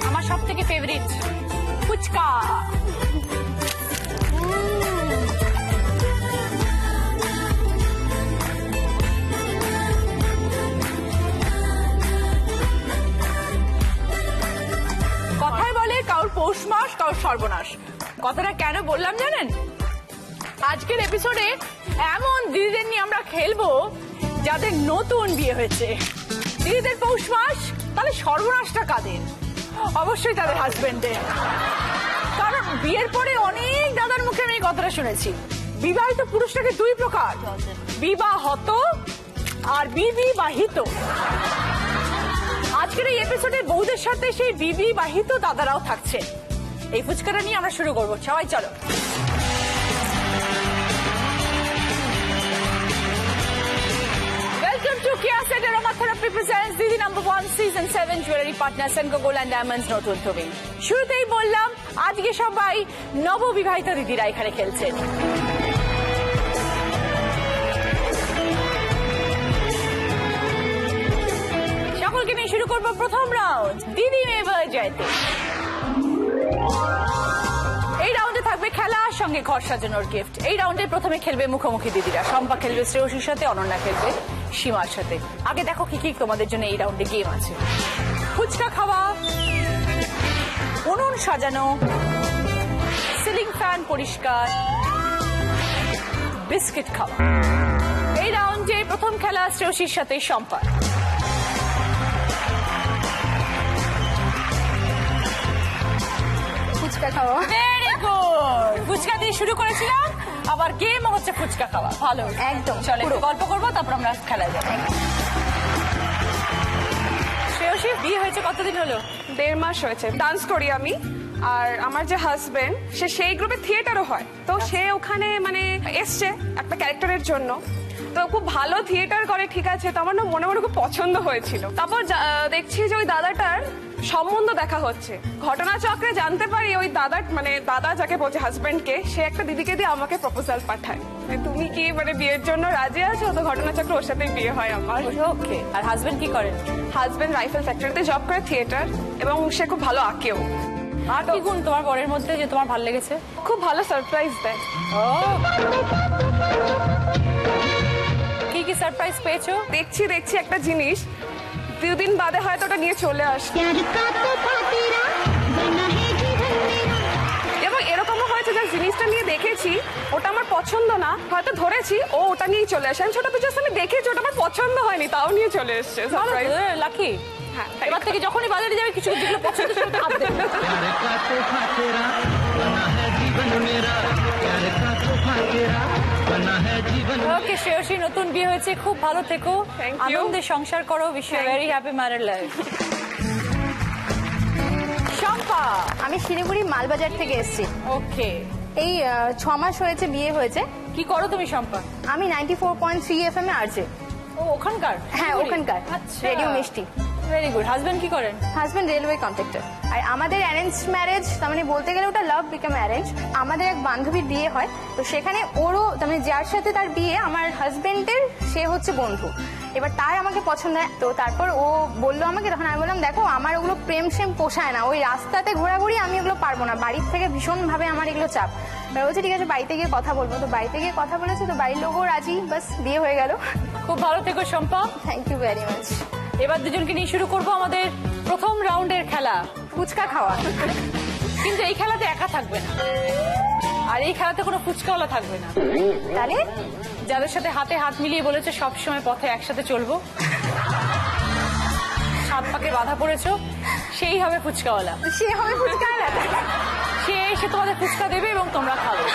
আমার সব থেকে ফেভারিট ফুচকা। কথায় বলে কারোর পৌষ মাস কারোর সর্বনাশ। কথাটা কেন বললাম জানেন? আজকের এপিসোডে এমন দিদিদের নিয়ে আমরা খেলবো যাদের নতুন বিয়ে হয়েছে। দিদিদের পৌষ মাস, তাহলে সর্বনাশটা কাদের? অবশ্যই তাদের হাজবেন্ডের। কারণ বিয়ের পরে অনেক দাদার মুখে আমি এই কথাটা শুনেছি, বিবাহিত পুরুষটাকে দুই প্রকার, বিবাহত আর বিবাহিত। আজকের এই এপিসোডে বউদের সাথে সেই বিবাহিত দাদারাও থাকছে। এই ফুচকাটা নিয়ে আমরা শুরু করবো, সবাই চলো। Welcome to Kia Set Aromatherapy presents Didi No.1 Season 7 Jewelry Partner Senco Gold and Diamonds নতুন ছবি। শুরুতেই বললাম আজকে সবাই নববিবাহিত দিদিরা এখানে খেলছেন। সকলকে নিয়ে শুরু করবো প্রথম রাউন্ড, দিদি মেয়ে বলে জয়তে। এই রাউন্ডে থাকবে খেলা, সঙ্গে ঘর সাজানোর গিফট। এই রাউন্ডে প্রথমে খেলবে মুখোমুখি দিদিরা। শম্পা খেলবে শ্রেয়সীর সাথে, অনন্যা খেলবে সীমার সাথে। আগে দেখো কি কি তোমাদের জন্য এই রাউন্ডে গেম আছে। ফুচকা খাওয়া, উনুন সাজানো, সিলিং ফ্যান পরিষ্কার, বিস্কিট খাওয়া। এই রাউন্ডে প্রথম খেলা শ্রেয়সীর সাথে শম্পা। ফুচকা খাওয়া। Very good. ফুচকা দিয়ে শুরু করেছিলাম, আবার গেম হচ্ছে ফুচকা খাওয়া। ভালো, একদম। চলো একটু গল্প করবো, তারপর আমরা খেলা যাবো। শ্রেয়সী বিয়ে হয়েছে কতদিন হলো? 1.5 মাস হয়েছে। ডান্স করি আমি, আর আমার যে হাজবেন্ড সে সেই গ্রুপে থিয়েটারও হয়, তো সে ওখানে মানে এসছে একটা ক্যারেক্টারের জন্য। তো খুব ভালো থিয়েটার করে, ঠিক আছে। তো আমার না মনে মনে খুব পছন্দ হয়েছিল। তারপর দেখছি যে ওই দাদাটার সম্বন্ধ দেখা হচ্ছে। ঘটনাচক্রে জানতে পারি ওই দাদার মানে দাদা যাকে বলছে হাজবেন্ডকে, সে একটা দিদিকে দিয়ে আমাকে প্রপোজাল পাঠায়, তুমি কি মানে বিয়ের জন্য রাজি আছো? তো ঘটনাচক্রে ওর সাথেই বিয়ে হয় আমার। ওকে। আর হাজবেন্ড কি করেন? হাজবেন্ড রাইফেল ফ্যাক্টরিতে জব করে, থিয়েটার, এবং সে খুব ভালো আঁকেও। আর কি গুণ তোমার বরের মধ্যে যে তোমার ভালো লেগেছে? খুব ভালো সারপ্রাইজ দেয়। কি কি সারপ্রাইজ পেয়েছো? দেখছি একটা জিনিস 2 দিন বাদে হয়তো ওটা নিয়ে চলে আসে। এবং এরকমও হয়েছে যে জিনিসটা নিয়ে দেখেছি, ওটা আমার পছন্দ না, হয়তো ধরেছি, ও ওটা নিয়েই চলে আসে। আমি ছোট তো জাস্ট আমি দেখেছি, ওটা আমার পছন্দ হয়নি, তাও নিয়ে চলে এসছে। লাকি। হ্যাঁ, এবার থেকে যখনই বাজারে যাবে কিছু যেগুলো পছন্দ সেটা হাত দেবে। ওকে শ্রেয়সী, নতুন বিয়ে হয়েছে, খুব ভালো থেকো, আনন্দে সংসার করো। Wish you very happy married life. Shampa. আমি শিলিগুড়ি মালবাজার থেকে এসেছি। ওকে। এই 6 মাস হয়েছে বিয়ে হয়েছে। কি করো তুমি শম্পা? আমি 94.3 FM এ আরজে। ও ওখানকার? হ্যাঁ ওখানকার। আচ্ছা, রেডিও মিষ্টি। Very good. হাজবেন্ড কি করেন? Husband railway contractor. আর আমাদের অ্যারেঞ্জ ম্যারেজ, তার মানে বলতে গেলে ওটা লাভ বিকাম অ্যারেঞ্জ। আমাদের এক বান্ধবীর বিয়ে হয়, তো সেখানে ওরও তার মানে যার সাথে তার বিয়ে আমার হাজবেন্ডের, সে হচ্ছে বন্ধু। এবার তার আমাকে পছন্দ হয়, তো তারপর ও বললো আমাকে, তখন আমি বললাম দেখো আমার ওগুলো প্রেম সেম পোষায় না, ওই রাস্তাতে ঘোরাঘুরি আমি ওগুলো পারবো না, বাড়ির থেকে ভীষণভাবে আমার এগুলো চাপ। বলছে ঠিক আছে বাড়িতে গিয়ে কথা বলবো। তো বাড়িতে গিয়ে কথা বলেছে, তো বাড়ির লোকও রাজি, বাস বিয়ে হয়ে গেল। খুব ভালো থেকো Shampa. Thank you very much. এবার দুজনকে নিয়ে শুরু করবো আমাদের প্রথম রাউন্ডের খেলা, ফুচকা খাওয়া। কিন্তু এই খেলাতে একা থাকবে না, আর এই খেলাতে কোনো ফুচকাওয়ালা থাকবে না। তাহলে যাদের সাথে হাতে হাত মিলিয়ে বলেছে সবসময় পথে একসাথে চলবো, হাত পাকে বাধা পড়েছো, সেই হবে ফুচকাওয়ালা। সে হবে ফুচকাওয়ালা। সে এসে তোমাদের ফুচকা দেবে এবং তোমরা খাবে।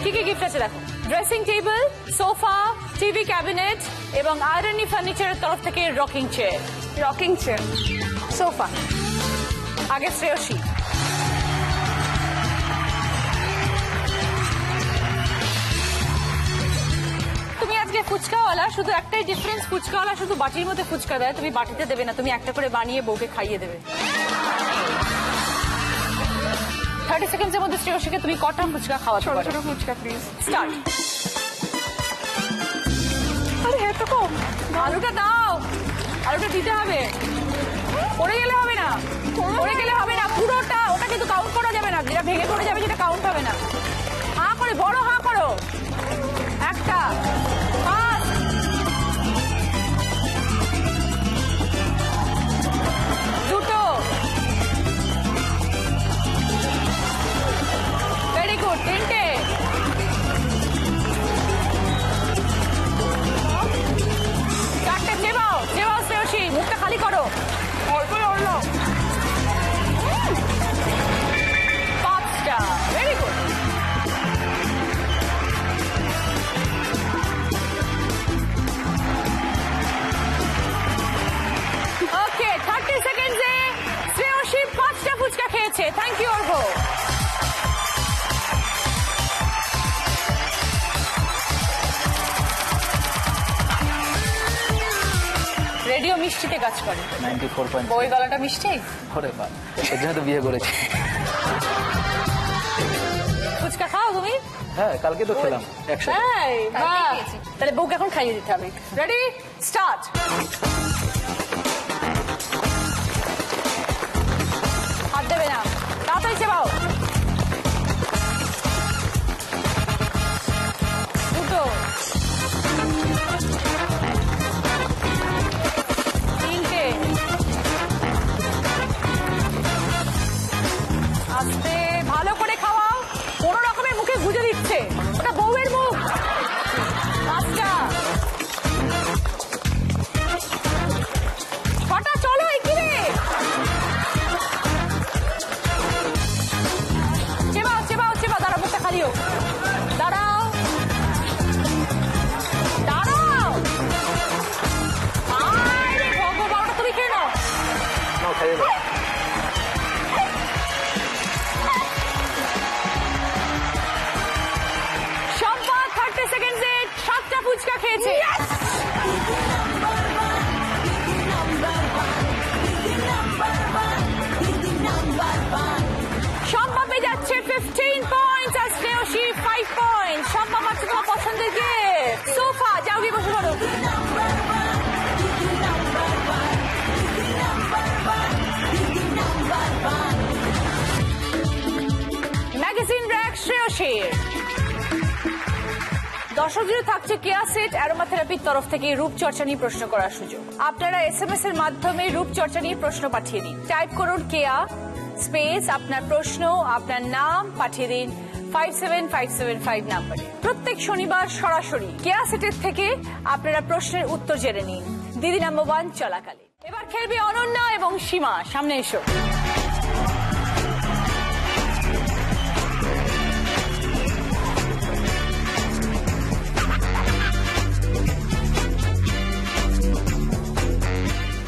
কি কি গিফট আছে দেখো, dressing table, sofa, TV cabinet এবং আয়রনি ফার্নিচারের তরফ থেকে rocking chair. Rocking chair, sofa. আগে শ্রেয়সী। তুমি আজকে ফুচকাওয়ালা, শুধু একটাই ডিফারেন্স, ফুচকাওয়ালা শুধু বাটির মধ্যে ফুচকা দেয়, তুমি বাটিতে দেবে না, তুমি একটা করে বানিয়ে বউকে খাইয়ে দেবে। 30 সেকেন্ডসের মধ্যে শ্রেয়সীকে তুমি কটা ফুচকা খাওয়াতে ছোট পারো? ছোট ফুচকা প্লিজ। স্টার্ট। আরে হ্যাঁ তো কম। আলুটা দাও, আলুটা দিতে হবে, পড়ে গেলে হবে না, পড়ে গেলে হবে না পুরোটা, ওটা কিন্তু কাউন্ট করা যাবে না, যেটা ভেঙে পড়ে যাবে যেটা কাউন্ট হবে না। হা করে, বড় হা করো, একটা, পাঁচ, দুটো, ভেরি গুড, তিনটে, চারটে, চেবাও চেবাও শ্রেয়সী, মুখটা খালি করো, অল্প অল্প, পাঁচটা, ভেরি গুড। ওকে, 30 সেকেন্ডসে শ্রেয়সী 5টা ফুচকা খেয়েছে। Thank you Argha. রেডিও মিষ্টিতে কাজ করে, 94.6 বই গলাটা মিষ্টি। ওরে বাবা, এর জন্য তো বিয়ে করেছি। ফুচকা খাও তুমি? হ্যাঁ, কালকে তো খেলাম একসাথে। হ্যাঁ, বাহ। খেয়েছি। তাহলে বউকে এখন খাইয়ে দিতে হবে। Ready, start. হাত দেবে না, তাড়াতাড়ি চেবাও। দুটো, তিনটে, আস্তে, ভালো করে খাওয়াও, কোনো রকমের মুখে গুজে দিচ্ছে, ওটা বউয়ের মুখ। পাঁচটা, ছটা, চলো এগিয়ে। চেবাও চেবাও চেবাও, দাঁড়াও, মুখটা খালি হোক, দাঁড়াও দাঁড়াও। আরে ভগবান, তুমি খেয়ে নাও। নাও, খাইয়ে দাও। শম্পা 30 সেকেন্ডসে 7টা ফুচকা খেয়েছে। শম্পা পেয়ে যাচ্ছে 15 পয়েন্টস আর শ্রেয়সী 5 পয়েন্ট। শম্পা পাচ্ছে তোমার পছন্দের গিফট, সোফা। যাও গিয়ে বসে পড়ো। ম্যাগাজিন র্যাক শ্রেয়সীর। দর্শকদের থাকছে কেয়া সেট অ্যারোমা থেরাপির তরফ থেকে রূপচর্চা নিয়ে প্রশ্ন করার সুযোগ। আপনারা SMS এর মাধ্যমে রূপচর্চা নিয়ে প্রশ্ন পাঠিয়ে দিন। টাইপ করুন কেয়া স্পেস আপনার প্রশ্ন, আপনার নাম, পাঠিয়ে দিন 57575 নাম্বারে। প্রত্যেক শনিবার সরাসরি কেয়া সেটের থেকে আপনারা প্রশ্নের উত্তর জেনে নিন দিদি নাম্বার 1 চলাকালে। এবার খেলবে অনন্যা এবং সীমা। সামনে এসো।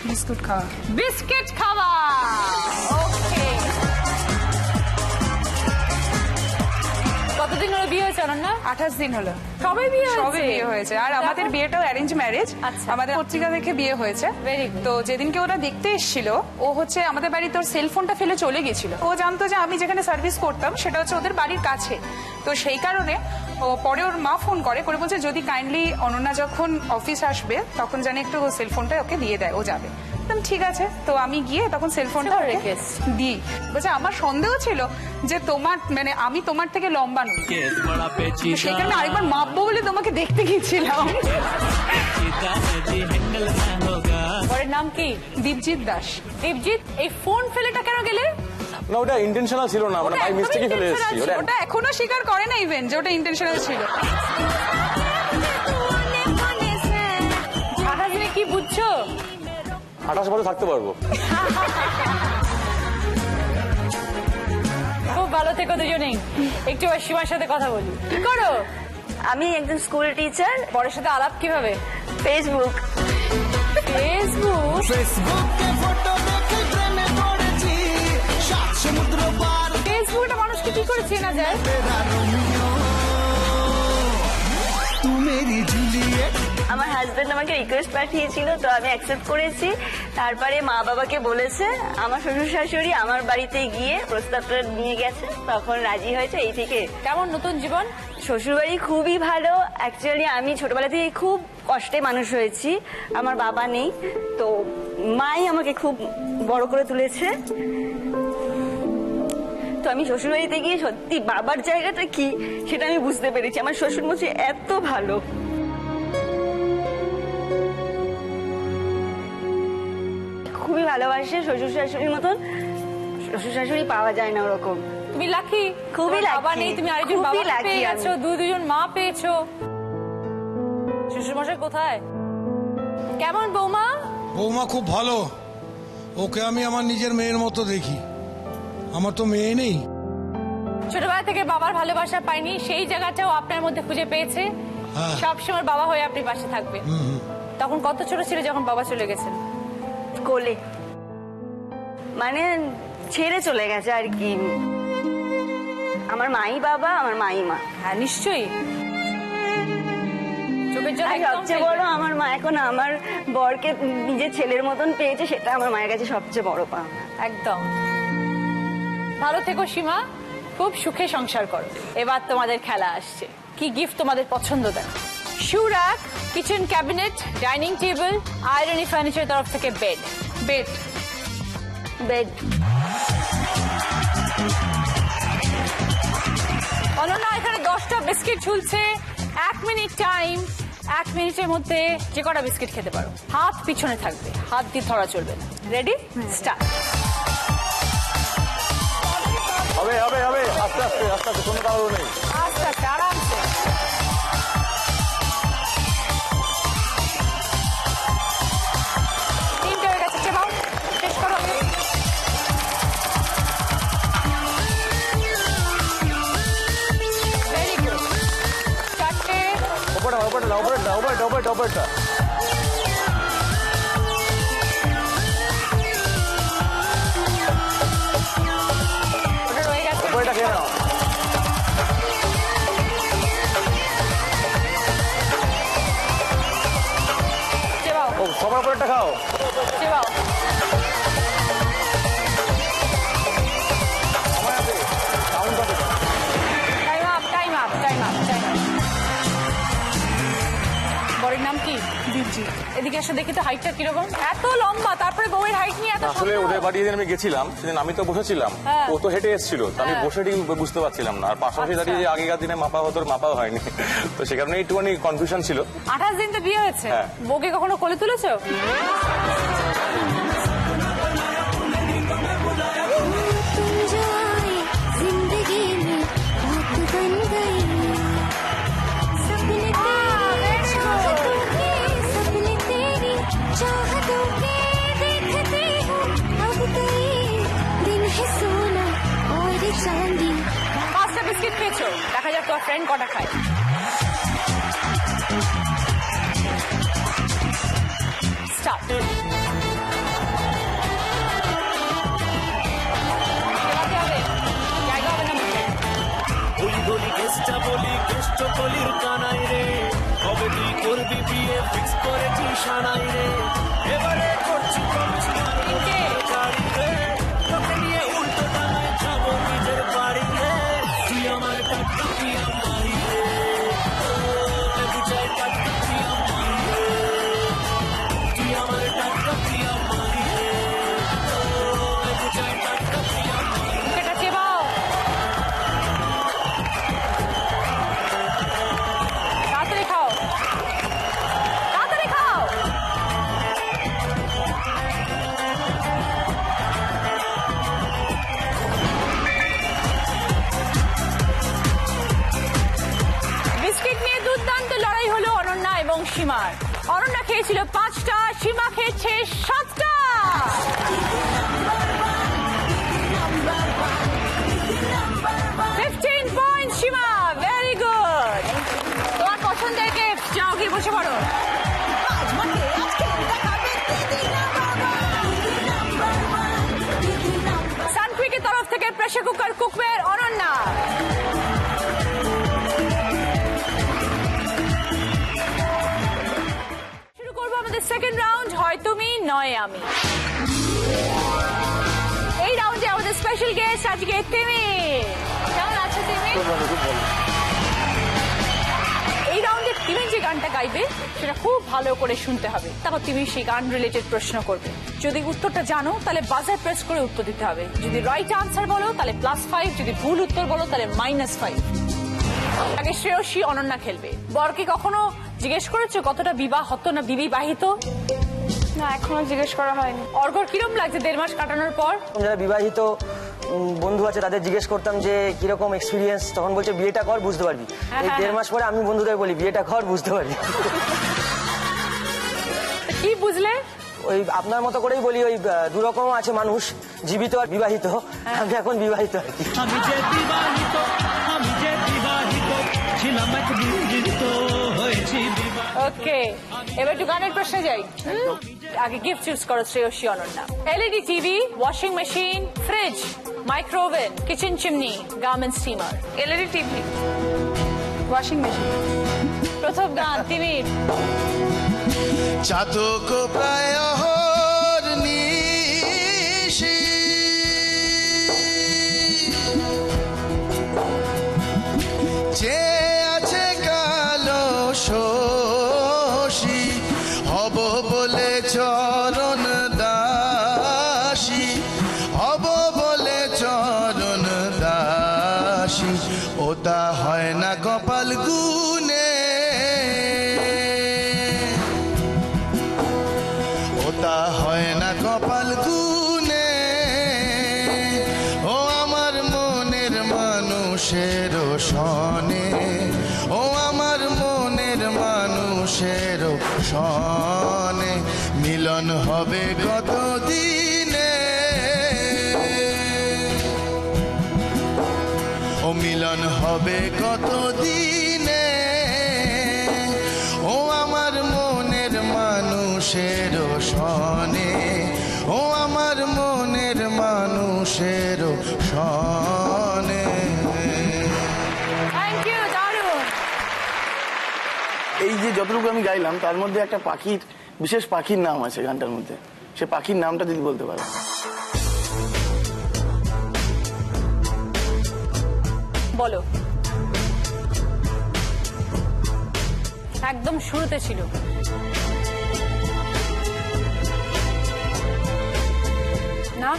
বিস্কুট খাওয়া। বিস্কিট খাওয়া। ওকে, কতদিন হলো বিয়ে হয়েছে অনন্যা? 28 দিন হলো। সবে বিয়ে হয়েছে? সবে বিয়ে হয়েছে। আর আমাদের বিয়েটাও অ্যারেঞ্জ ম্যারেজ। আচ্ছা। আমাদের পত্রিকা দেখে বিয়ে হয়েছে। Very good. তো যেদিনকে ওরা দেখতে এসেছিল, ও হচ্ছে আমাদের বাড়িতে ওর সেলফোনটা ফেলে চলে গেছিল। ও জানতো যে আমি যেখানে সার্ভিস করতাম সেটা হচ্ছে ওদের বাড়ির কাছে। তো সেই কারণে ও পরে ওর মা ফোন করে বলছে যদি কাইন্ডলি অনন্যা যখন অফিস আসবে তখন জানি একটু সেলফোনটা ওকে দিয়ে দেয়, ও যাবে। ঠিক আছে, তো আমি গিয়ে তখন সেলফোনটা আচ্ছা, ওকে রেখে এসছি। দিই। বলছে আমার সন্দেহ ছিল যে তোমার মানে আমি তোমার থেকে লম্বা নই, তো সেই কারণে আরেকবার মাপবো বলে তোমাকে দেখতে গিয়েছিলাম। ওর নাম কি? দীপজিৎ দাস। দীপজিৎ, এই ফোন ফেলেটা কেন গেলে? না, ওটা ইন্টেনশনাল ছিল না, মানে ওটা বাই একদমই মিস্টেকই ফেলে intentional এসেছি। ছিল। ওটা ওটা এখনো স্বীকার করে না ইভেন যে ওটা ইন্টেনশনাল ছিল। 28 দিনে কি বুঝছো? 28 বছর থাকতে পারবো। খুব ভালো থেকো দুজনেই। একটু ওই সীমার সাথে কথা বলি। কি করো? আমি একজন স্কুল টিচার। বড়ের সাথে আলাপ কিভাবে? ফেসবুক। ফেসবুক। ফেসবুকটা মানুষকে কি করে চেনা যায়? मेरी जूलियट। আমার হাজবেন্ড আমাকে রিকোয়েস্ট পাঠিয়েছিল, তো আমি অ্যাকসেপ্ট করেছি। তারপরে মা বাবাকে বলেছে, আমার শ্বশুর শাশুড়ি আমার বাড়িতে গিয়ে প্রস্তাবটা নিয়ে গেছে, তখন রাজি হয়েছে। এই থেকে কেমন নতুন জীবন? শ্বশুরবাড়ি খুবই ভালো। অ্যাকচুয়ালি আমি ছোটবেলা থেকে খুব কষ্টে মানুষ হয়েছি, আমার বাবা নেই, তো মাই আমাকে খুব বড় করে তুলেছে। তো আমি শ্বশুরবাড়িতে গিয়ে সত্যি বাবার জায়গাটা কি সেটা আমি বুঝতে পেরেছি। আমার শ্বশুরমশাই এত ভালো। খুবই ভালোবাসে, শ্বশুর শাশুড়ির মতন শ্বশুর শাশুড়ি পাওয়া যায় না ওরকম। তুমি লাকি, খুবই তোমার বাবা lucky, নেই, তুমি আরেকজন খুবই বাবা lucky পেয়ে গেছো, আমি। দুজন মা পেয়েছো। শ্বশুরমশাই কোথায়? কেমন বৌমা? বৌমা খুব ভালো, ওকে আমি আমার নিজের মেয়ের মতো দেখি। আমার তো মেয়ে নেই। ছোটবেলা থেকে বাবার ভালোবাসা পাইনি, সেই জায়গাটাও আপনার মধ্যে খুঁজে পেয়েছে। হ্যাঁ। সবসময় বাবা হয়ে আপনি পাশে থাকবেন। তখন কত ছোট ছিল যখন বাবা চলে গেছেন? কোলে, মানে ছেড়ে চলে গেছে আর কি। আমার মাই বাবা, আমার মাই মা। হ্যাঁ নিশ্চয়ই, চোখের জল আর একদম সবচেয়ে বড়, আমার মা এখন আমার বরকে নিজের ছেলের মতন পেয়েছে, সেটা আমার মায়ের কাছে সবচেয়ে বড় পাওয়া। একদম। ভালো থেকো সীমা, খুব সুখে সংসার করো। এবার তোমাদের খেলা আসছে, কি গিফট তোমাদের পছন্দ দেখো। শু rack, kitchen cabinet, dining table, irony furniture তরফ থেকে বেড। Bed bed. অনন্যা, এখানে 10টা বিস্কিট ঝুলছে, 1 মিনিট টাইম। 1 মিনিটের মধ্যে যে কটা বিস্কিট খেতে পারো। হাত পিছনে থাকবে, হাত দিয়ে ধরা চলবে না। রেডি? স্টার্ট। হবে হবে হবে, আস্তে আস্তে আস্তে আস্তে, কোনো কারণ নেই। আস্তে আস্তে, আরামসে। তিনটে হয়ে গেছে, চেপাও, শেষ করো। Very good. 4টে। ওপরটা ওপরটা ওপরটা ওপরটা ওপরটা ওপরটা। ওটা রয়ে গেছে। ওপরটা খেয়ে নাও। চেপাও, ও, সবার ওপরটা খাও। চেপাও। কাউন্ট হবে। Time up, time up, time up, time up. বরের নাম কি? দিদি। এদিকে এসে দেখি তো হাইটটা কিরকম। এত লম্বা, তারপরে বউয়ের হাইট নিয়ে এত আসলে সন্দেহ? ওদের বাড়ি যেদিন আমি গেছিলাম সেদিন আমি তো বসেছিলাম, হ্যাঁ। ও তো হেঁটে এসেছিল, তো আমি হ্যাঁ। বসে ঠিক বুঝতে পারছিলাম না। আর পাশাপাশি আচ্ছা। দাঁড়িয়ে যে আগেকার দিনে মাপা হতো, মাপাও হয়নি, তো সে কারণে একটুখানি কনফিউশন ছিল। 28 দিন তো বিয়ে হয়েছে। হ্যাঁ। বউকে কখনো কোলে তুলেছো? जिंदगी में बात बन गई सपने सपने तेरी चाहतों के देखते हो अब कई दिन है सोना और चांदी। 5টা বিস্কিট খেয়েছো, দেখা যাক তোমার ফ্রেন্ড কটা খায়। স্টার্ট। জায়গা হবে না মুখে। বলি বলি কেসটা বলি কেষ্ট কলির কানাই রে, কবে তুই করবি বিয়ে ফিক্স করেছি সানাই রে, এবারে করছি কমিশনার তিনটে। গাড়ি রে, তোকে নিয়ে উল্টো ডানায় যাবো নিজের বাড়ি রে, তুই আমার টাটকা পিয়া মারি রে, ও লেবু চাই টাটকা পিয়া মারি রে, তুই আমার টাটকা পিয়া মারি রে, ও লেবু চাই টাটকা পিয়া মারি রে। মুখেটা চেবাও। তাড়াতাড়ি খাও, তাড়াতাড়ি খাও। বিস্কিট নিয়ে দুর্দান্ত লড়াই হলো অনন্যা এবং সীমার। অনন্যা খেয়েছিল 5টা, সীমা খেয়েছে 7টা। 15 পয়েন্ট সীমা, ভেরি গুড। তোমার পছন্দের গিফট, যাও গিয়ে বসে পড়ো। সানকুইকের তরফ থেকে pressure cooker cookware Ananya. Second round, হয় তুমি নয় আমি। এই রাউন্ডে আমাদের স্পেশাল গেস্ট আজকে তিমি। কেমন আছো তিমি? এই রাউন্ডে তিমি যে গানটা গাইবে সেটা খুব ভালো করে শুনতে হবে, তারপর তুমি সেই গান রিলেটেড প্রশ্ন করবে। যদি উত্তরটা জানো তাহলে বাজার প্রেস করে উত্তর দিতে হবে। যদি রাইট আনসার বলো তাহলে +5, যদি ভুল উত্তর বলো তাহলে -5। আগে শ্রেয়সী অনন্যা খেলবে। বরকে কখনো জিজ্ঞেস করেছো কতটা বিবাহত না বিবাহিত? না, এখনো জিজ্ঞেস করা হয়নি। অর্ঘর কিরম লাগছে 1.5 মাস কাটানোর পর? যারা বিবাহিত বন্ধু আছে তাদের জিজ্ঞেস করতাম যে কিরকম এক্সপিরিয়েন্স, তখন বলছে বিয়েটা কর বুঝতে পারবি। এই 1.5 মাস পরে আমি বন্ধুদের বলি বিয়েটা কর বুঝতে পারবি। কি বুঝলে? ওই আপনার মতো করেই বলি, ওই দুরকম আছে মানুষ, জীবিত আর বিবাহিত। আমি এখন বিবাহিত আর কি। আমি যে বিবাহিত ছিলাম একদিন জীবিত হয়েছি। ওকে, এবার একটু গানের প্রশ্নে যাই। আগে গিফট চুজ করো Shreyasi Ananya. LED TV, washing machine, fridge, micro oven, kitchen chimney, garment steamer. LED TV, washing machine. প্রথম গান তিমির। চাতক প্রায় নিশি যে আছে কালো শোষী, হব বলে চরণ দাসী, হব বলে চরণ দাসী, ওটা হয় না কপাল গুনে, ওটা হয় না কপাল গুনে। ও আমার মনের মানুষের সনে, ও আমার মনের মানুষের সনে, মিলন হবে কত দিনে, ও মিলন হবে কত দিনে। ও আমার মনের মানুষের সনে, ও আমার মনের মানুষের সনে। থ্যাংক ইউ, দারুণ। এই যে যতটুকু আমি গাইলাম তার মধ্যে একটা পাখির, বিশেষ পাখির নাম আছে গানটার মধ্যে, সে পাখির নামটা যদি বলতে পারো। বলো। একদম শুরুতে ছিল। না,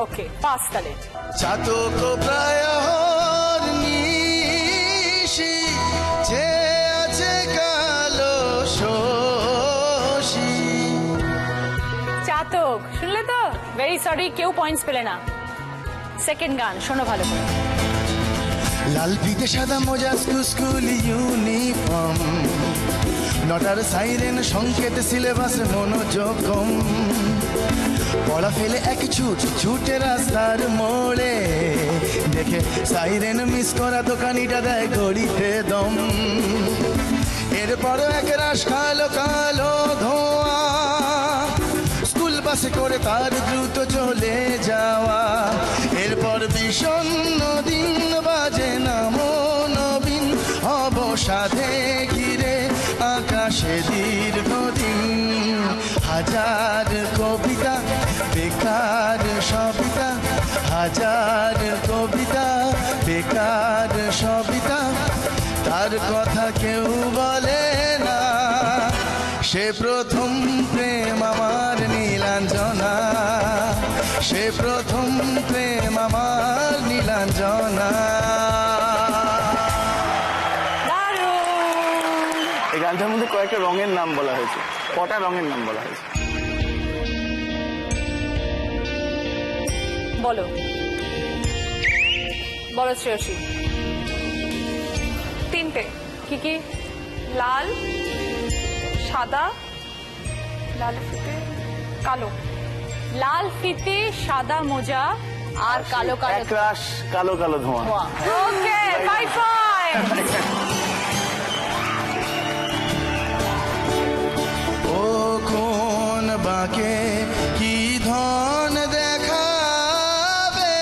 ওকে, পাস তাহলে। চাতক প্রায় নিশি যে আছে কালো শোষী। চাতক শুনলে তো? ভেরি সরি, কেউ পয়েন্টস পেলে না। সেকেন্ড গান শোনো ভালো করে। লাল ফিতে সাদা মোজা, স্কুল ইউনিফর্ম, নটার সাইরেন সংকেত, সিলেবাস মনোযোগ কম, পড়া ফেলে এক ছুট ছুটে রাস্তার মোড়ে, দেখে সাইরেন মিস করা দোকানিটা দেয় ঘড়িতে দম। এরপর এক রাশ কালো কালো ধোঁয়া, স্কুল বাসে করে তার দ্রুত চলে যাওয়া। এরপর বিষণ্ণ দিন বাজে নামো নবীন, অবসাদে ঘিরে আকাশে দীর্ঘদিন। হাজার কবিতা বেকার সবিতা, হাজার কবিতা বেকার সবিতা, তার কথা কেউ বলে না। সে প্রথম প্রেম আমার নীলাঞ্জনা, সে প্রথম প্রেম আমার নীলাঞ্জনা। এই গানটার মধ্যে কয়েকটা রঙের নাম বলা হয়েছে, কটা রঙের নাম বলা হয়েছে? বলো, বলো শ্রেয়সী। 3টে। কি কি? লাল, সাদা, লাল ফিতে, কালো। লাল ফিতে, সাদা মোজা আর কালো কালো এক রাশ কালো কালো ধোঁয়া। ওকে, 5 পয়েন্ট। ও কোন বাঁকে কি ধন দেখাবে,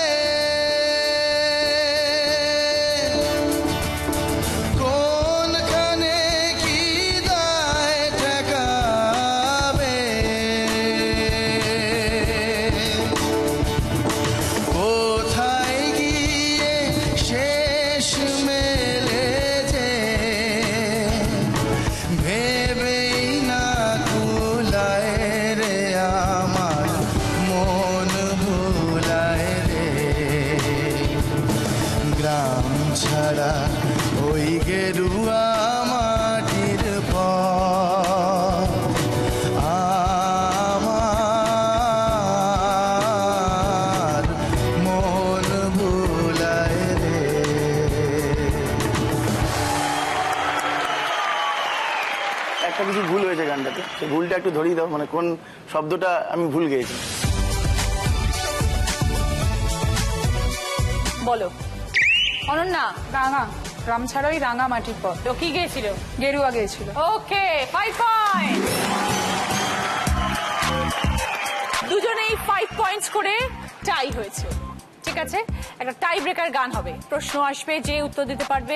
কোনখানে কি দায় ঠেকাবে। মোরা ওই গেরুয়া মাটির পথ আমার মন ভুলায় রে। একটা কিছু ভুল হয়েছে গানটাতে, সেই ভুলটা একটু ধরিয়ে দাও, মানে কোন শব্দটা আমি ভুল গেয়েছি। বলো অনন্যা। রাঙা, রাম ছাড়াই রাঙা মাটির পথ। তো কি গেছিল? গেরুয়া গেছিল। ওকে 5 পয়েন্ট। দুজনেই 5 পয়েন্টস করে টাই হয়েছে। ঠিক আছে, একটা টাই ব্রেকার গান হবে। প্রশ্ন আসবে, যে উত্তর দিতে পারবে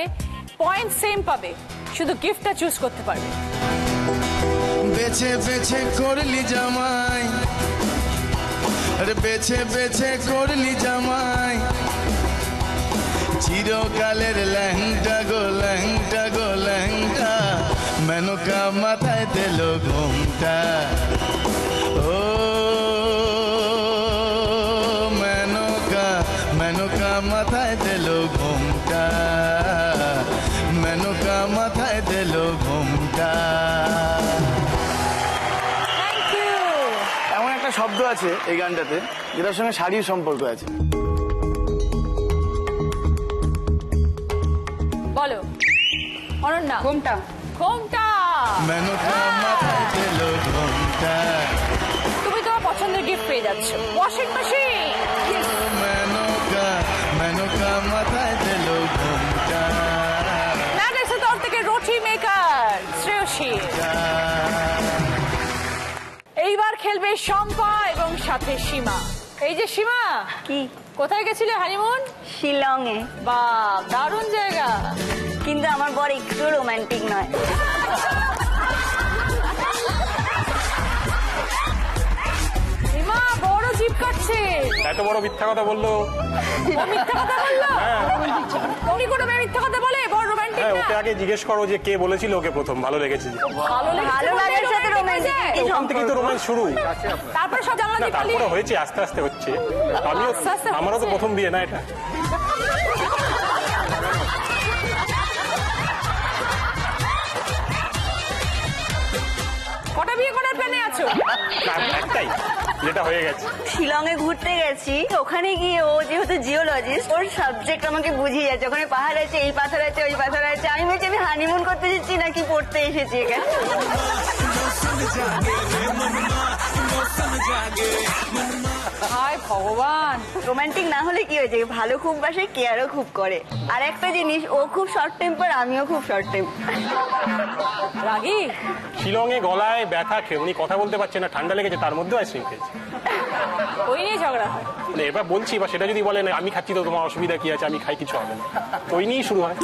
পয়েন্ট সেম পাবে, শুধু গিফটটা চুজ করতে পারবে। বেছে বেছে করলি জামাই, আরে বেছে বেছে করলি জামাই, চিরকালের ল্যাংটা গো ল্যাংটা গো ল্যাংটা, মেনকা মাথায় দিল ঘোমটা। ও মেনকা মেনকা মাথায় দিল ঘোমটা, মেনকা মাথায় দিল ঘোমটা। Thank you. এমন একটা শব্দ আছে এই গানটাতে যেটার সঙ্গে শাড়ির সম্পর্ক আছে। বলো অনন্যা। ঘুমটা। ঘোমটা। মেনকা মাথায় দিল ঘোমটা, তুমি তোমার পছন্দের গিফট পেয়ে যাচ্ছ, ওয়াশিং মেশিন। মেনকা মেনকা মাথায় দিল ঘোমটা। ম্যাগনেসের তরফ থেকে রুটি মেকার শ্রেয়সী। এইবার খেলবে শম্পা এবং সাথে সীমা। এই যে সীমা, কি কোথায় গেছিলে হানিমুন? শিলংয়ে। বাহ, দারুণ জায়গা। কিন্তু আমার বর একটু রোমান্টিক নয়। সীমা বড় জিপ কাটছে। এত বড় মিথ্যা কথা বললো। ও মিথ্যা কথা বললো? উনি কোনো মেয়ে মিথ্যা কথা বলে? বড় রোমান্টিক হ্যাঁ, না? ওকে আগে জিজ্ঞেস করো যে কে বলেছিল ওকে প্রথম ভালো লেগেছে। ভালো ভালো লাগার সাথে রোমান্টিক ওখান থেকেই তো রোম্যান্স শুরু। তারপরে সব জানলা না, দিয়ে তারপরে পালিয়ে। হয়েছে, আস্তে আস্তে হচ্ছে। আমিও, আস্তে আস্তে আমারও তো হচ্ছে। প্রথম বিয়ে না এটা। কটা বিয়ে করার প্ল্যানে আছো? না, একটাই, যেটা হয়ে গেছে। শিলংয়ে ঘুরতে গেছি, ওখানে গিয়ে ও যেহেতু জিওলজিস্ট, ওর সাবজেক্ট আমাকে বুঝিয়ে যাচ্ছে। ওখানে পাহাড় আছে, এই পাথর আছে, ওই পাথর আছে। আমি বলছি আমি হানিমুন করতে এসেছি নাকি পড়তে এসেছি এখানে। হায় ভগবান। রোমান্টিক না হলে কি হয়েছে, ভালো খুব বাসে, কেয়ারও খুব করে। আর একটা জিনিস, ও খুব শর্ট টেম্পার, আমিও খুব শর্ট টেম্পার। রাগি? শিলংয়ে গলায় ব্যথা খেয়ে উনি কথা বলতে পারছে না, ঠান্ডা লেগেছে, তার মধ্যেও আইসক্রিম খেয়েছে। ওই নিয়ে ঝগড়া হয়? মানে এবার বলছি, বা সেটা যদি বলে না আমি খাচ্ছি তো তোমার অসুবিধা কি আছে, আমি খাই, কিছু হবে না, ওই নিয়েই শুরু হয়।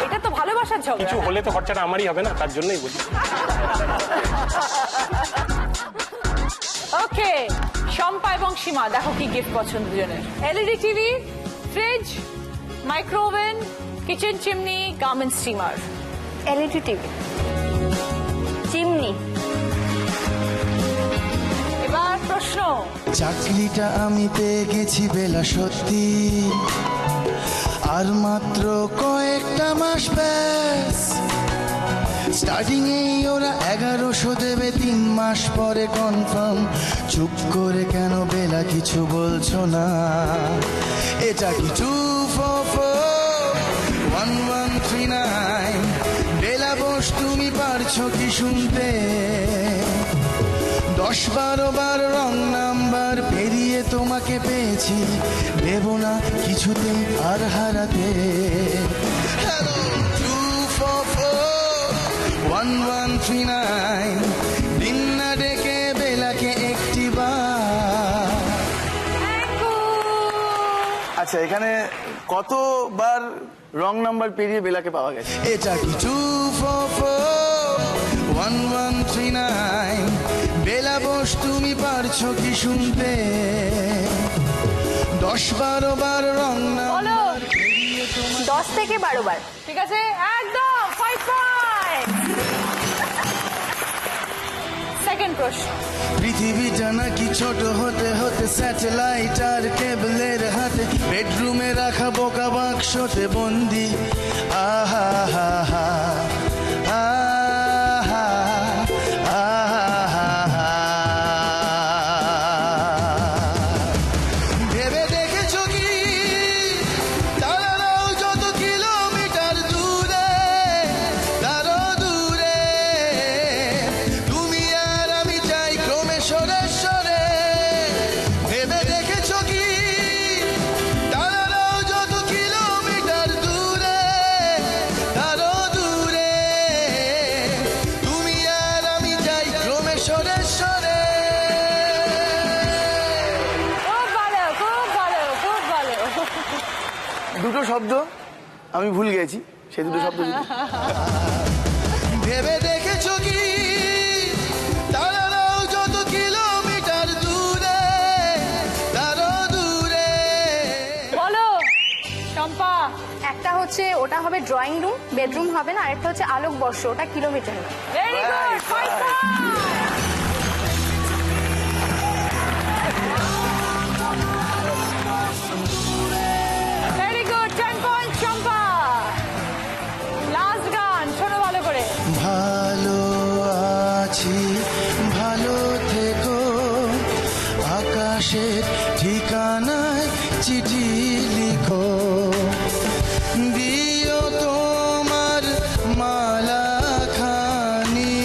এটা তো ভালোবাসার ঝগড়া। কিছু হলে তো খরচাটা আমারই হবে না, তার জন্যই বলি। ওকে, শম্পা এবং সীমা, দেখো কি গিফট পছন্দ দুজনের। LED TV, fridge, micro oven, kitchen chimney, garment steamer. LED TV, chimney. এবার প্রশ্ন। চাকরিটা আমি পেয়ে গেছি বেলা সত্যি, আর মাত্র কয়েকটা মাস ব্যাস। স্টার্টিং এই ওরা 1100 দেবে, 3 মাস পরে কনফার্ম। চুপ করে কেন বেলা কিছু বলছো না? এটা কি 2441139? বেলা বস, তুমি পারছো কি শুনতে? 10-12 বার রং নাম্বার পেরিয়ে তোমাকে পেয়েছি, দেব না কিছুতেই আর হারাতে। 2441139, দিন না ডেকে বেলাকে একটি বার। আচ্ছা, এখানে কতবার রং নাম্বার পেরিয়ে বেলাকে পাওয়া গেছে? এটা কি 2441139? বেলা বস, তুমি পারছো কি শুনতে? 10-12 বার রং বলো। 10 থেকে 12 বার। ঠিক আছে, একদম 5 পয়েন্ট। সেকেন্ড প্রশ্ন। পৃথিবীটা নাকি ছোট হতে হতে স্যাটেলাইট আর কেবলের হাতে বেডরুমে রাখা বোকা বাক্সতে বন্দি। আহা হা হা আহা আহা ভেবে দেখেছো কি তারারাও যত কিলোমিটার দূরে তারও দূরে তুমি আর আমি যাই ক্রমে সরে সরে। ভেবে দেখেছো কি তারারাও যত কিলোমিটার দূরে তারও দূরে তুমি আর আমি যাই ক্রমে সরে সরে। খুব ভালো, খুব ভালো, খুব ভালো। দুটো শব্দ আমি ভুল গেছি, সেই দুটো শব্দ যদি ভেবে দেখেছো কি তারারাও যত কিলোমিটার দূরে তারও দূরে। বলো শম্পা। একটা হচ্ছে ওটা হবে ড্রয়িং রুম, বেডরুম হবে না, আরেকটা হচ্ছে আলোকবর্ষ, ওটা kilometre. Very good, 5 very good, 10 point Shampa. Last গান শোনো ভালো করে। ভালো আছি ভালো থেকো আকাশের ঠিকানায় চিঠি লিখো দিও তোমার মালা খানি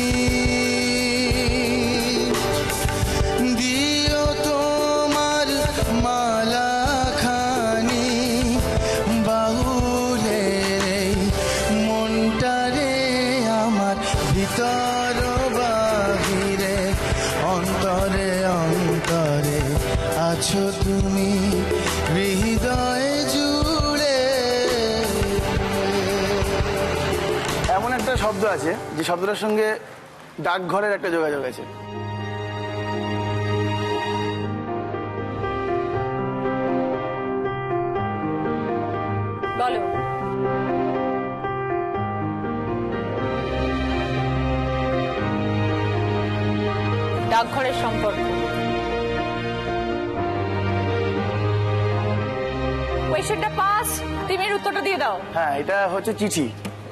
দিও তোমার মালা খানি বাহুলে মনটারে আমার ভিতর বাহিরে অন্তরে অন্তরে আছো তুমি হৃদয়ে জুড়ে। এমন একটা শব্দ আছে যে শব্দটার সঙ্গে ডাকঘরের একটা যোগাযোগ আছে। বলো। ডাকঘরের সম্পর্ক। কোয়েশ্চেনটা পাস, টিমের উত্তরটা দিয়ে দাও। হ্যাঁ, এটা হচ্ছে চিঠি।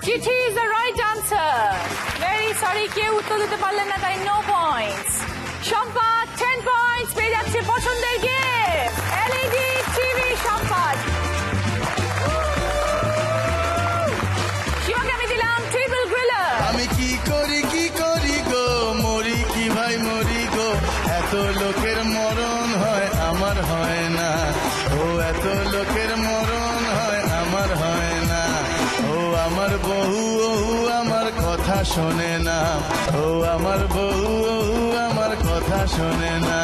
চিঠি is the right answer. Very sorry, কেউ উত্তর দিতে পারলেন না, তাই নো পয়েন্টস। শম্পা 10 পয়েন্টস পেয়ে যাচ্ছে পছন্দের গিফট এলইডি টিভি। শম্পা। শিবাকে আমি দিলাম ট্রিপল গ্রিলার। আমি কি করি গো মরি কি ভাই মরি গো এত লোকের মরণ হয় আমার হয় না ও এত লোকের মরণ হয় আমার হয় না ও আমার বউ আমার কথা শোনে না ও আমার বউ আমার কথা শোনে না।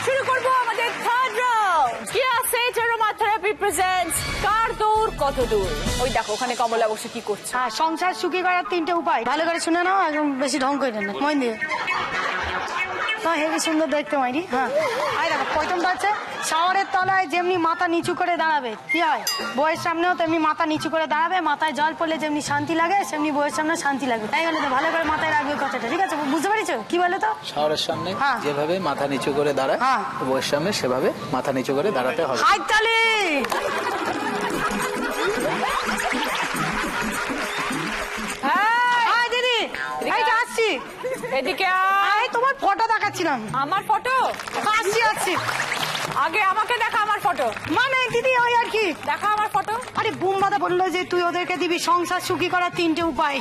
শুরু করব আমাদের থার্ড রাউন্ড। কিয়া সেট অ্যারোমা থেরাপি প্রেজেন্টস কার দৌড় কত দূর। ওই দেখো ওখানে কমলা বসে কি করছে। হ্যাঁ, সংসার সুখী করার 3টে উপায় ভালো করে শুনে নাও, একদম বেশি ঢং করে না, মন দিয়ে। হ্যাঁ, হেবি সুন্দর দেখতে মাইরি। হ্যাঁ, আই দেখো প্রথমটা হচ্ছে শাওয়ারের তলায় যেমনি মাথা নিচু করে দাঁড়াবে, কি হয় বউয়ের সামনেও তেমনি মাথা নিচু করে দাঁড়াবে। মাথায় জল পড়লে যেমনি শান্তি লাগে সেমনি বউয়ের সামনে শান্তি লাগবে। তাই বলে তো ভালো করে মাথায় রাখবে কথাটা, ঠিক আছে? বুঝতে পারছো কি বলে তো? শাওয়ারের সামনে যেভাবে মাথা নিচু করে দাঁড়ায়, বউয়ের সামনে সেভাবে মাথা নিচু করে দাঁড়াতে হবে। হাই তালি। হ্যাঁ দিদি, এই তো আসছি। এদিকে আয়, তোমার ফটো দেখাচ্ছিলাম। আমার ফটো? আসছি। আগে আমাকে দেখা আমার ফটো। মানে দিদি ওই আর কি, দেখা আমার ফটো। আরে বুমবাদা বললো যে তুই ওদেরকে দিবি সংসার সুখী করার 3টে উপায়।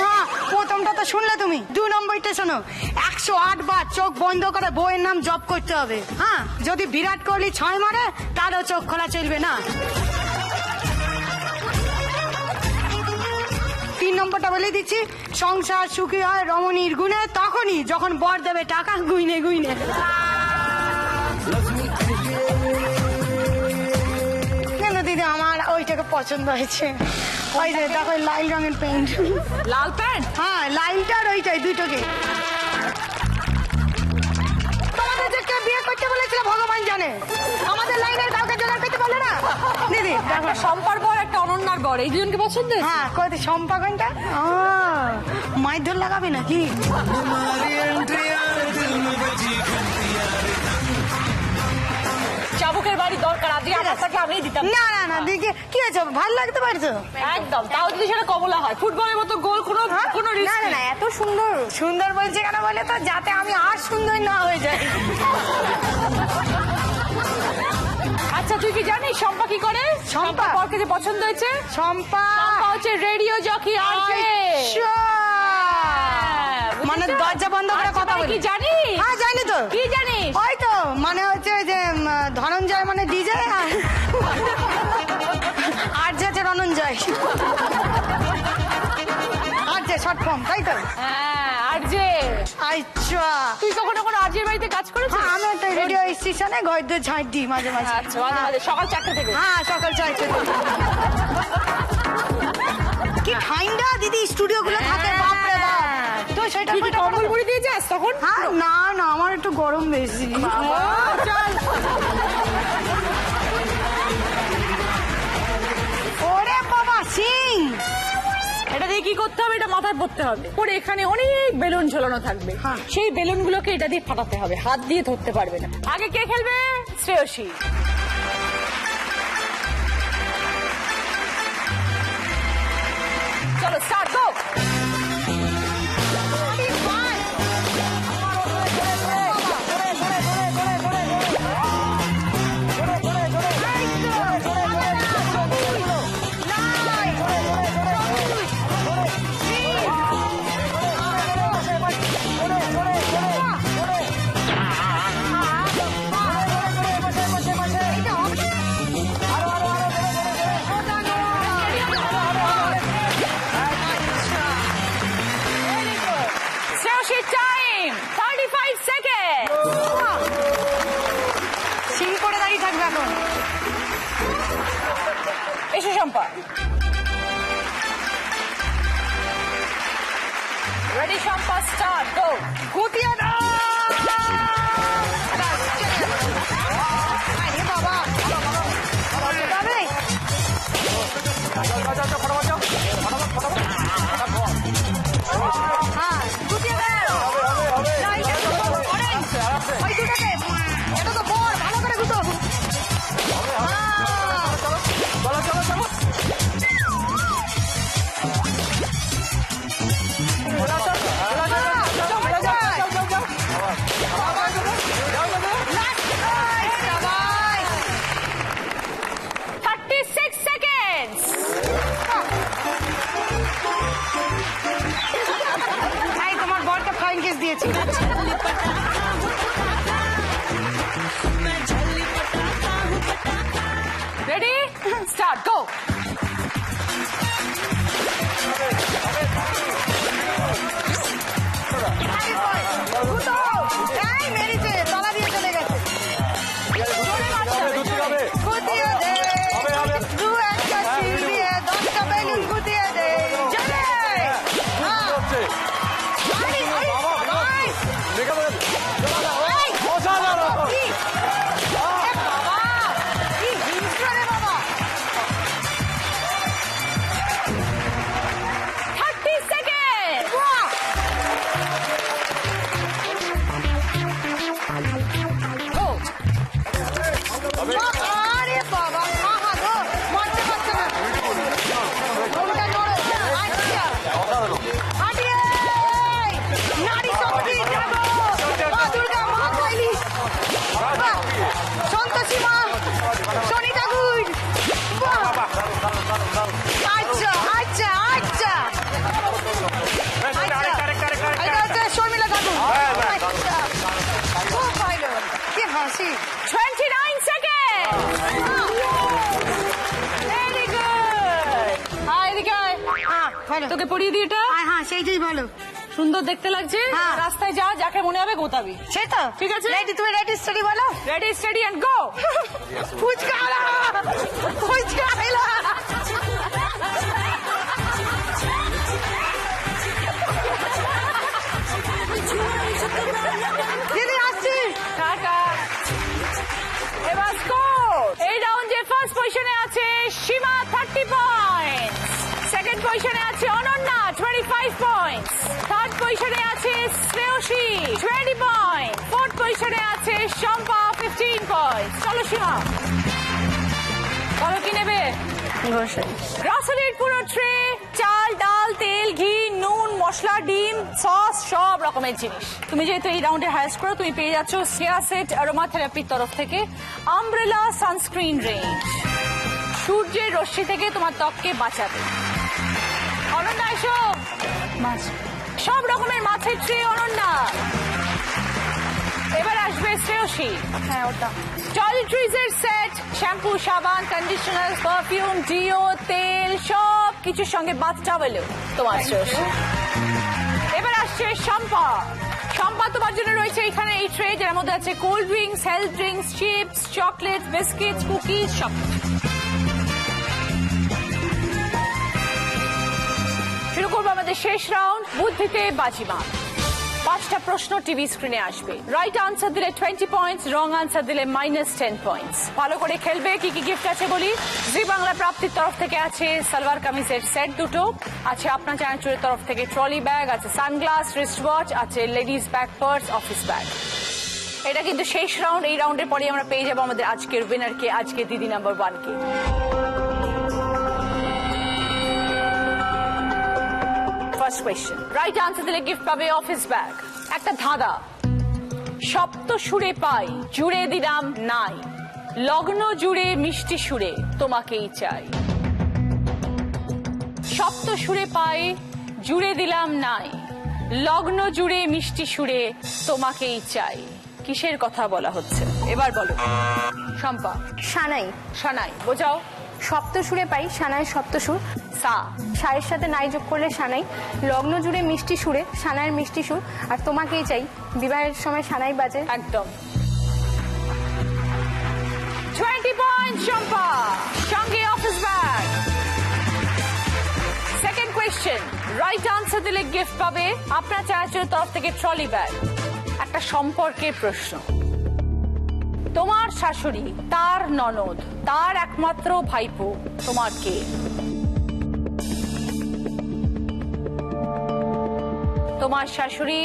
হ্যাঁ, প্রথমটা তো শুনলে তুমি, 2 নম্বরটা শোনো, 108 বার চোখ বন্ধ করে বউয়ের নাম জপ করতে হবে। হ্যাঁ, যদি বিরাট কোহলি 6 মারে তারও চোখ খোলা চলবে না। 3 নম্বরটা বলে দিচ্ছি, সংসার সুখী হয় রমণীর গুণে তখনই যখন বর দেবে টাকা গুইনে গুইনে। কেন দিদি, আমার ওইটাকে পছন্দ হয়েছে। ওই যে দেখো লাল রঙের প্যান্ট। লাল প্যান্ট? হ্যাঁ, লালটা আর ওইটাই, দুটোকে। তোমাদের যে কে বিয়ে করতে বলেছিল ভগবান জানে, আমাদের লাইনের কাউকে জোগাড় করতে পারলে না দিদি। একটা সম্পর্ক একটা অনন্যার বর, এই দুজনকে পছন্দ? হ্যাঁ, কত সম্পা কোনটা? মায়ের ধর লাগাবি নাকি? চাবুকের বাড়ি দরকার, আজকে আপনাকে আমি দিতাম। না না না, দেখে কি হয়েছে, ভালো লাগতে পারছো একদম, তাও যদি সেটা কমলা হয়, ফুটবলের মতো গোল, কোনো না না না, এত সুন্দর সুন্দর বলছে কেন বলে তো, যাতে আমি আর সুন্দর না হয়ে যাই। আচ্ছা, তুই কি জানিস শম্পা কি করে? শম্পা বরকে যে পছন্দ হয়েছে, শম্পা হচ্ছে রেডিও জকি আরজে। মানে দরজা বন্ধ করে কথা বলি। কি জানিস? হ্যাঁ জানি তো। কি জানিস? ওই তো মানে হচ্ছে যে ধনঞ্জয় মানে ডিজে, আর যে আছে রণঞ্জয়, আর যে শর্ট ফর্ম, তাই তো? হ্যাঁ, আরজে। আচ্ছা, তুই কখনো কোনো আরজের বাড়িতে কাজ করেছিস? হ্যাঁ, আমি একটা রেডিও স্টেশনে ঘর দিয়ে ঝাঁট দিই মাঝে মাঝে। আচ্ছা, মাঝে মাঝে সকাল 4টা থেকে? হ্যাঁ, সকাল 4টা থেকে। কি ঠান্ডা দিদি স্টুডিও গুলো থাকে, বাপরে বাপ। তো সেটা তুই কি কম্বল মুড়ি দিয়ে যাস তখন? হ্যাঁ, না না, আমার একটু গরম বেশি। ওরে বাবা, সিং! এটা দিয়ে কি করতে হবে? এটা মাথায় পড়তে হবে, পরে এখানে অনেক বেলুন ঝোলানো থাকবে, সেই বেলুন গুলোকে এটা দিয়ে ফাটাতে হবে, হাত দিয়ে ধরতে পারবে না। আগে কে খেলবে? শ্রেয়সী। চলো স্টার্ট, গো। Time 35 seconds. সিং করে দাঁড়িয়ে থাকবে এখন। এসো শম্পা। রেডি শম্পা, স্টার্ট, গো। গুটিয়ে দাও। বাবা, দিয়েছি। রেডি, স্টার্ট, গো। মেরেছে, তলা দিয়ে চলে গেছে। গুটিয়ে দে, দু একটা সিল দিয়ে 10টা বেলুন গুটিয়ে দে। আরে বাবা, আহা গো, মারতে পারছে না। ওটা নড়ো, আচ্ছা। হাঁটিয়ে, নারী শক্তি জাগো, মা দুর্গা, মা কালী, সন্তোষী মা, শনি ঠাকুর। আচ্ছা আচ্ছা আচ্ছা, এটা হচ্ছে শর্মিলা ঠাকুর। আচ্ছা, খুব ভালো, কি হাসি। 29 seconds. Very good. হাই, এদিকে আয়। তোকে পরিয়ে দিই এটা। হ্যাঁ, সেইটাই ভালো, সুন্দর দেখতে লাগছে। রাস্তায় যা, যাকে মনে হবে গোতাবি। সেই তো, ঠিক আছে। রেডি, তুমি রেডি স্টাডি বলো। Ready, steady and go. Phuchka আলা, ফুচকা আলা। দিদি আসছি। টাটা। এবার স্কোর। এই রাউন্ডে ফার্স্ট পজিশনে আছে সীমা 30 পয়েন্ট। শ্রেয়সী 20 পয়েন্ট। ফোর্থ পজিশনে আছে শম্পা 15 পয়েন্ট। চলো সীমা, বলো কি নেবে? গ্রসারির পুরো ট্রে, চাল, ডাল, তেল, ঘি, নুন, মশলা, ডিম, সস, সব রকমের জিনিস। তুমি যেহেতু এই রাউন্ডে হায়ার করো, তুমি পেয়ে যাচ্ছ সিয়াসেট অ্যারোমা থেরাপির তরফ থেকে আমব্রেলা সানস্ক্রিন রেঞ্জ, সূর্যের রশ্মি থেকে তোমার ত্বককে বাঁচাবে। অনন্যা এসো, সব রকমের মাছের ট্রে অনন্যা। এবার আসবে শ্রেয়সী। হ্যাঁ ওটা টয়লেট্রিজের সেট, শ্যাম্পু, সাবান, কন্ডিশনার, পারফিউম, ডিও, তেল, সব কিছুর সঙ্গে বাথ টাওয়েলও তোমার শ্রেয়সী। এবার আসছে শম্পা। শম্পা তোমার জন্য রয়েছে এখানে এই ট্রে, যার মধ্যে আছে cold drinks, health drinks, chips, chocolate, biscuit, cookies, সব। শুরু করবো আমাদের শেষ রাউন্ড, বুদ্ধিতে বাজিমাত। 5টা প্রশ্ন টিভি স্ক্রিনে আসবে। রাইট আনসার দিলে 20 পয়েন্টস, রং আনসার দিলে -10 পয়েন্টস। ভালো করে খেলবে। কি কি গিফট আছে বলি। জি বাংলা প্রাপ্তির তরফ থেকে আছে সালোয়ার কামিজের সেট দুটো, আছে আপনার চ্যানেলের তরফ থেকে ট্রলি ব্যাগ, আছে সানগ্লাস, রিস্ট ওয়াচ, আছে ladies bag, purse, office bag. এটা কিন্তু শেষ রাউন্ড। এই রাউন্ডের পরে আমরা পেয়ে যাবো আমাদের আজকের উইনারকে, আজকে দিদি নাম্বার 1 কে। ফার্স্ট কোয়েশ্চেন, রাইট আনসার দিলে গিফট পাবে অফিস ব্যাগ। একটা ধাঁধা। সপ্ত সুরে পাই, জুড়ে দিলাম নাই, লগ্ন জুড়ে মিষ্টি সুরে তোমাকেই চাই। সপ্ত সুরে পাই, জুড়ে দিলাম নাই, লগ্ন জুড়ে মিষ্টি সুরে তোমাকেই চাই। কিসের কথা বলা হচ্ছে এবার বলো শম্পা। সানাই। সানাই বোঝাও। সপ্ত সুরে পাই, সানাই সপ্ত সুর। সা, সায়ের সাথে নাই যোগ করলে সানাই। লগ্ন জুড়ে মিষ্টি সুরে, সানাইয়ের মিষ্টি সুর। আর তোমাকেই চাই, বিবাহের সময় সানাই বাজে। একদম। 20 পয়েন্ট শম্পা, সঙ্গে office bag. Second question, right answer দিলে গিফট পাবে আপনার চ্যানেলের তরফ থেকে ট্রলি ব্যাগ। একটা সম্পর্কের প্রশ্ন। তোমার শাশুড়ি, তার ননদ, তার একমাত্র ভাইপো তোমার কে? তোমার শাশুড়ি,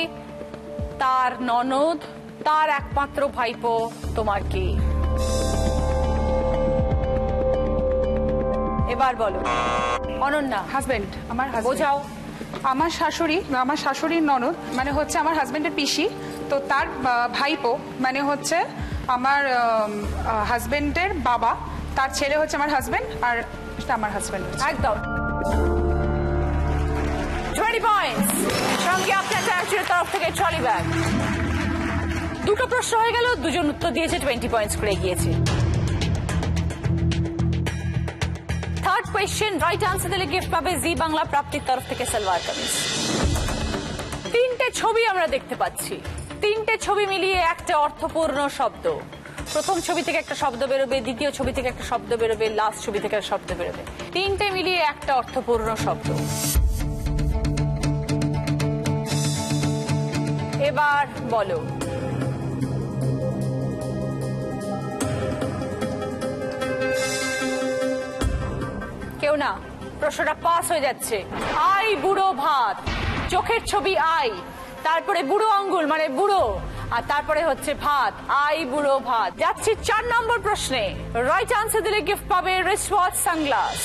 তার ননদ, তার একমাত্র ভাইপো তোমার কে? এবার বলো অনন্যা। হাজবেন্ড, আমার বোঝাও। আমার শাশুড়ি, আমার শাশুড়ির ননদ মানে হচ্ছে আমার হাজবেন্ডের পিসি, তো তার ভাইপো মানে হচ্ছে আমার হাজবেন্ডের বাবা, তার ছেলে হচ্ছে আমার হাজবেন্ড, আর আমার হাজবেন্ড। একদম। 20 পয়েন্টস, সঙ্গে আপনার চ্যানেলের তরফ থেকে ট্রলি ব্যাগ। দুটো প্রশ্ন হয়ে গেল, দুজন উত্তর দিয়েছে, 20 পয়েন্টস করে গিয়েছে। থার্ড কোয়েশ্চেন, রাইট আনসার দিলে গিফট পাবে জি বাংলা প্রাপ্তির তরফ থেকে সালোয়ার কামিজ। 3টে ছবি আমরা দেখতে পাচ্ছি, 3টে ছবি মিলিয়ে একটা অর্থপূর্ণ শব্দ। প্রথম ছবি থেকে একটা শব্দ বেরোবে, দ্বিতীয় ছবি থেকে একটা শব্দ বেরোবে, লাস্ট ছবি থেকে একটা শব্দ বেরোবে। 3টে মিলিয়ে একটা অর্থপূর্ণ শব্দ। এবার বলো। কেউ না, প্রশ্নটা পাস হয়ে যাচ্ছে। আই বুড়ো ভাত, চোখের ছবি আই, তারপরে বুড়ো আঙ্গুল মানে বুড়ো, আর তারপরে হচ্ছে ভাত, আই বুড়ো ভাত। যাচ্ছি 4 নম্বর প্রশ্নে। রাইট আনসার দিলে গিফট পাবে রিস্ট ওয়াচ, সানগ্লাস।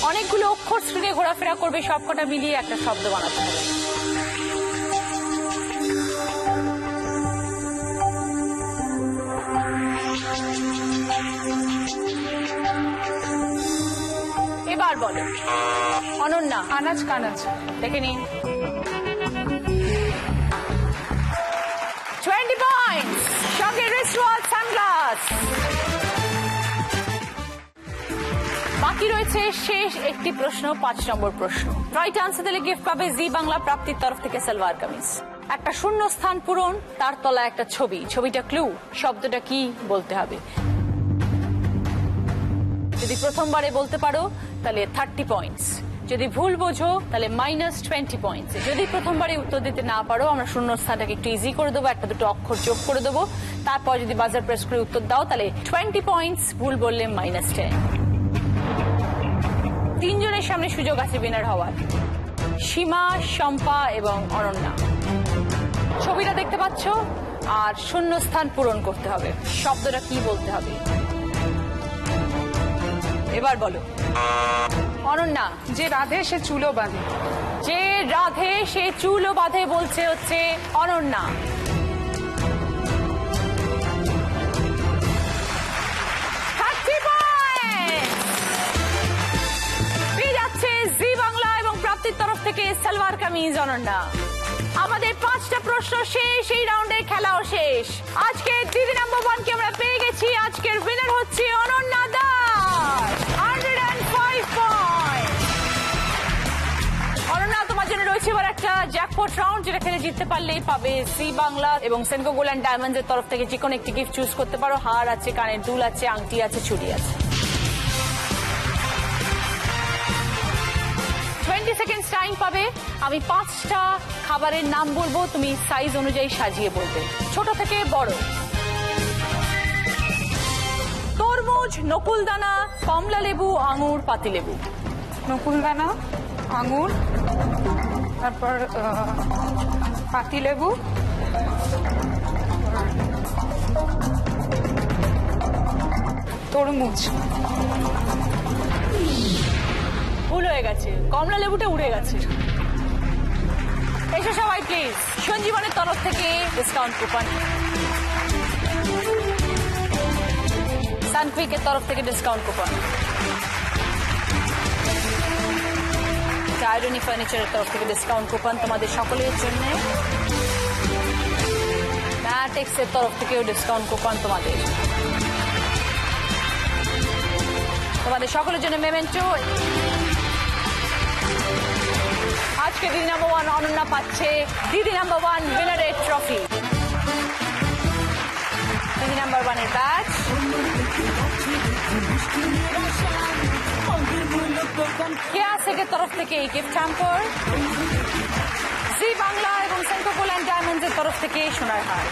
অনেকগুলো অক্ষর স্ক্রিনে ঘোরাফেরা করবে, সবকটা মিলিয়ে একটা শব্দ বানাতে হবে। এবার বলো অনন্যা। আনাজ কানাজ। দেখে নিন। 20 পয়েন্টস, সঙ্গে রিস্ট ওয়াচ, সানগ্লাস। বাকি রয়েছে শেষ একটি প্রশ্ন, 5 নম্বর প্রশ্ন। রাইট আনসার দিলে গিফট পাবে জি বাংলা প্রাপ্তির তরফ থেকে সালোয়ার কামিজ। একটা শূন্য স্থান পূরণ, তার তলায় একটা ছবি, ছবিটা ক্লু, শব্দটা কি বলতে হবে। যদি প্রথমবারে বলতে পারো তাহলে 30 পয়েন্টস, যদি ভুল বোঝো তাহলে -20 পয়েন্টস। যদি প্রথমবারে উত্তর দিতে না পারো, আমরা শূন্য স্থানটাকে একটু ইজি করে দেবো, একটা দুটো অক্ষর যোগ করে দেবো। তারপর যদি বাজার প্রেস করে উত্তর দাও তাহলে 20 পয়েন্টস, ভুল বললে -10। 3 জনের সামনে সুযোগ আছে উইনার হওয়ার, সীমা, শম্পা এবং অনন্যা। ছবিটা দেখতে পাচ্ছ আর শূন্যস্থান পূরণ করতে হবে। শব্দটা কি বলতে হবে এবার বলো। অনন্যা। যে রাধে সে চুলো বাঁধে। যে রাধে সে চুলও বাঁধে বলছে হচ্ছে অনন্যা। পেয়ে যাচ্ছে জি বাংলা এবং প্রাপ্তির তরফ থেকে সালোয়ার কামিজ অনন্যা। আমাদের 5টা প্রশ্ন শেষ, এই রাউন্ডের খেলাও শেষ। আজকে দিদি নাম্বার 1 কে আমরা পেয়ে গেছি। আজকের উইনার হচ্ছে অনন্যা দাস, 105 পয়েন্ট। অনন্যা, তোমার জন্য রয়েছে এবার একটা জ্যাকপট রাউন্ড, যেটা খেলে জিততে পারলেই পাবে সি বাংলা এবং সেনকো গোল্ড অ্যান্ড ডায়মন্ডস এর তরফ থেকে যে কোনো একটি গিফট চুজ করতে পারো। হার আছে, কানের দুল আছে, আংটি আছে, চুড়ি আছে। 20 সেকেন্ড টাইম পাবে। আমি 5টা খাবারের নাম বলবো, তুমি সাইজ অনুযায়ী সাজিয়ে বলবে, ছোট থেকে বড়। তরমুজ, নকুলদানা, কমলা লেবু, আঙুর, পাতিলেবু। নকুলদানা, আঙুর, তারপর পাতিলেবু, তরমুজ। ভুল হয়ে গেছে, কমলা লেবুটা উড়ে গেছে। এসো সবাই প্লিজ। সঞ্জীবনের তরফ থেকে ডিসকাউন্ট কুপন, সানকুইকের তরফ থেকে ডিসকাউন্ট কুপন, আয়রনি ফার্নিচারের তরফ থেকে ডিসকাউন্ট কুপন তোমাদের সকলের জন্য। ম্যাটেক্সের তরফ থেকেও ডিসকাউন্ট কুপন তোমাদের সকলের জন্য। মেমেন্টো। আজকে দিদি নাম্বার 1 অনন্যা পাচ্ছে দিদি নাম্বার 1 উইনারের ট্রফি, দিদি নাম্বার 1 এর ব্যাচ। কেয়াসেকের তরফ থেকে এই গিফট হ্যাম্পার, জি বাংলা এবং সেনকো গোল্ড অ্যান্ড ডায়মন্ডস এর তরফ থেকে সোনার হার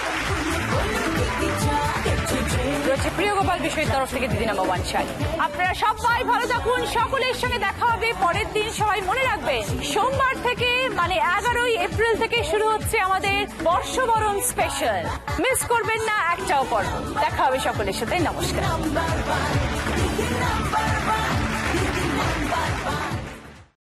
রয়েছে। প্রিয় গোপাল বিষয়ের তরফ থেকে দিদি নাম্বার 1 শাড়ি। আপনারা সবাই ভালো থাকুন, সকলের সঙ্গে দেখা হবে পরের দিন। সবাই মনে রাখবেন, সোমবার থেকে মানে 11ই এপ্রিল থেকে শুরু হচ্ছে আমাদের বর্ষবরণ স্পেশাল। মিস করবেন না একটাও পর্ব। দেখা হবে সকলের সাথে। নমস্কার।